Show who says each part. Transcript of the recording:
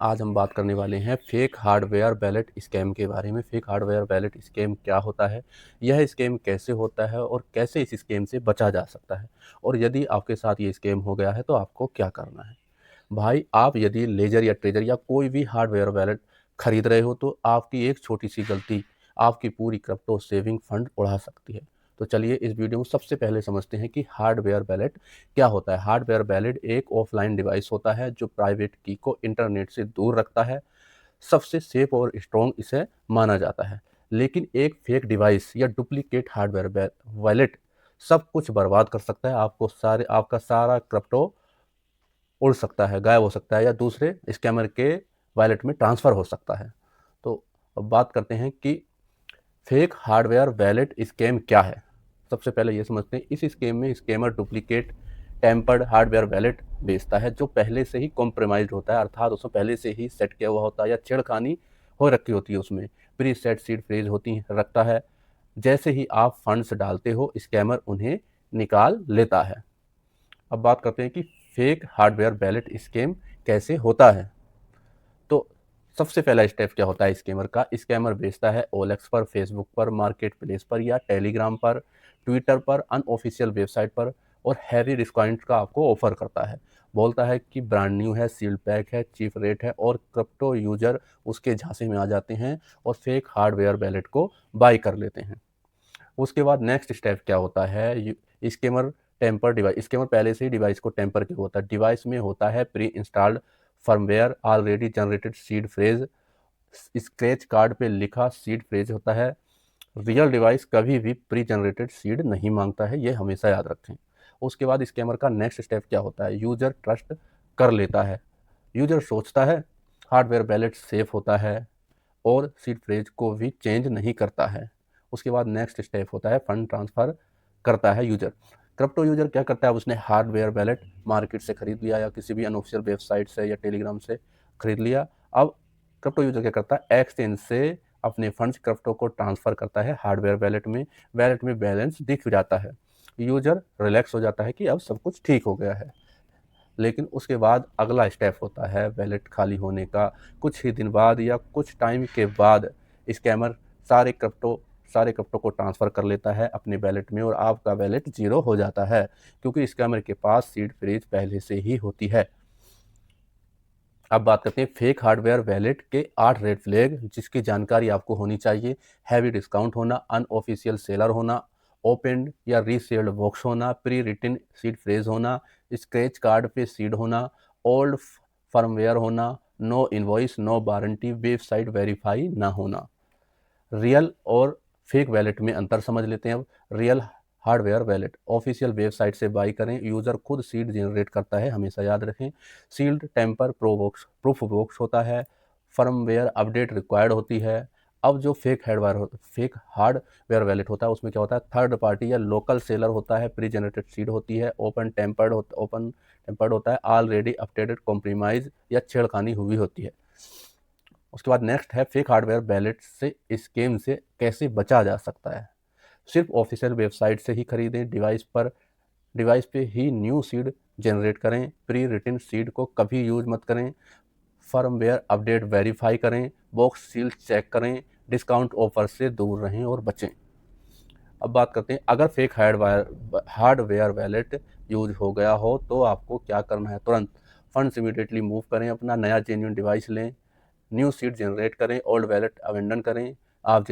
Speaker 1: आज हम बात करने वाले हैं फेक हार्डवेयर वैलेट स्कैम के बारे में। फेक हार्डवेयर वैलेट स्कैम क्या होता है, यह स्कैम कैसे होता है और कैसे इस स्कैम से बचा जा सकता है, और यदि आपके साथ ये स्कैम हो गया है तो आपको क्या करना है। भाई, आप यदि लेजर या ट्रेजर या कोई भी हार्डवेयर वैलेट खरीद रहे हो तो आपकी एक छोटी सी गलती आपकी पूरी क्रिप्टो सेविंग फंड उड़ा सकती है। तो चलिए इस वीडियो में सबसे पहले समझते हैं कि हार्डवेयर वैलेट क्या होता है। हार्डवेयर वैलेट एक ऑफलाइन डिवाइस होता है जो प्राइवेट की को इंटरनेट से दूर रखता है। सबसे सेफ और स्ट्रॉन्ग इसे माना जाता है। लेकिन एक फेक डिवाइस या डुप्लीकेट हार्डवेयर वैलेट सब कुछ बर्बाद कर सकता है। आपका सारा क्रिप्टो उड़ सकता है, गायब हो सकता है या दूसरे स्कैमर के वॉलेट में ट्रांसफ़र हो सकता है। तो अब बात करते हैं कि फेक हार्डवेयर वॉलेट स्कैम क्या है। सबसे पहले ये समझते हैं, इस स्कैम में scammer duplicate tempered hardware wallet बेचता है जो पहले से ही कॉम्प्रोमाइज़्ड होता है, अर्थात उसमें पहले से ही सेट किया हुआ होता है या छेड़खानी हो रखी होती है, उसमें प्री सेट सीड फ्रेज होती रखता है। जैसे ही आप फंड्स डालते हो स्कैमर उन्हें निकाल लेता है। अब बात करते हैं कि फेक हार्डवेयर वैलेट स्कैम कैसे होता है। तो सबसे पहला स्टेप क्या होता है स्कैमर का। स्कैमर बेचता है ओएलएक्स पर, फेसबुक पर, मार्केट प्लेस पर या टेलीग्राम पर, ट्विटर पर, अनऑफिशियल वेबसाइट पर, और हैवी डिस्काउंट का आपको ऑफर करता है। बोलता है कि ब्रांड न्यू है, सील्ड पैक है, चीप रेट है, और क्रिप्टो यूजर उसके झांसे में आ जाते हैं और फेक हार्डवेयर वैलेट को बाई कर लेते हैं। उसके बाद नेक्स्ट स्टेप क्या होता है, स्कैमर टेम्पर डिवाइस। स्कैमर पहले से ही डिवाइस को टेम्पर किया होता है। डिवाइस में होता है pre installed firmware, already generated seed phrase, scratch card पे लिखा सीड फ्रेज होता है। रियल डिवाइस कभी भी प्री जनरेटेड सीड नहीं मांगता है, ये हमेशा याद रखें। उसके बाद स्कैमर का नेक्स्ट स्टेप क्या होता है, यूजर ट्रस्ट कर लेता है। यूजर सोचता है हार्डवेयर वैलेट सेफ होता है और सीड फ्रेज को भी चेंज नहीं करता है। उसके बाद नेक्स्ट स्टेप होता है फंड ट्रांसफ़र करता है यूजर। क्रिप्टो यूजर क्या करता है, उसने हार्डवेयर वैलेट मार्केट से खरीद लिया या किसी भी अनऑफिशियल वेबसाइट से या टेलीग्राम से खरीद लिया। अब क्रिप्टो यूजर क्या करता है, एक्सचेंज से अपने फंड्स क्रिप्टो को ट्रांसफ़र करता है हार्डवेयर वैलेट में। वैलेट में बैलेंस दिख जाता है। यूजर रिलैक्स हो जाता है कि अब सब कुछ ठीक हो गया है। लेकिन उसके बाद अगला स्टेप होता है वैलेट खाली होने का। कुछ ही दिन बाद या कुछ टाइम के बाद स्कैमर सारे क्रिप्टो सारे क्रिप्टो को ट्रांसफ़र कर लेता है अपने वैलेट में और आपका वैलेट ज़ीरो हो जाता है, क्योंकि स्कैमर के पास सीड फ्रेज पहले से ही होती है। अब बात करते हैं फेक हार्डवेयर वैलेट के 8 रेड फ्लैग जिसकी जानकारी आपको होनी चाहिए। हैवी डिस्काउंट होना, अनऑफिशियल सेलर होना, ओपन या रीसेल्ड बॉक्स होना, प्री रिटन सीड फ्रेज होना, स्क्रैच कार्ड पे सीड होना, ओल्ड फर्मवेयर होना, no invoice, no warranty, website verify ना होना। रियल और फेक वैलेट में अंतर समझ लेते हैं अब। Real hardware wallet official website से बाई करें, यूज़र खुद सीड जनरेट करता है, हमेशा याद रखें। सील्ड टेम्पर प्रूफ बॉक्स होता है, फर्मवेयर अपडेट रिक्वायर्ड होती है। अब जो फेक हार्डवेयर वैलेट होता है उसमें क्या होता है, थर्ड पार्टी या लोकल सेलर होता है, प्री जनरेटेड सीड होती है, ओपन टेम्पर्ड होता है, ऑलरेडी अपडेटेड कॉम्प्रोमाइज या छेड़खानी हुई होती है। उसके बाद नेक्स्ट है फेक हार्डवेयर वैलेट से स्कैम से कैसे बचा जा सकता है। सिर्फ ऑफिशियल वेबसाइट से ही खरीदें, डिवाइस पे ही न्यू सीड जनरेट करें, प्री रिटन सीड को कभी यूज मत करें, फर्मवेयर अपडेट वेरीफाई करें, बॉक्स सील चेक करें, डिस्काउंट ऑफर से दूर रहें और बचें। अब बात करते हैं अगर फेक हार्डवेयर वैलेट यूज हो गया हो तो आपको क्या करना है। तुरंत फंड्स इमीडिएटली मूव करें, अपना नया जेन्युइन डिवाइस लें, न्यू सीड जनरेट करें, ओल्ड वैलेट अवेंडन करें। आप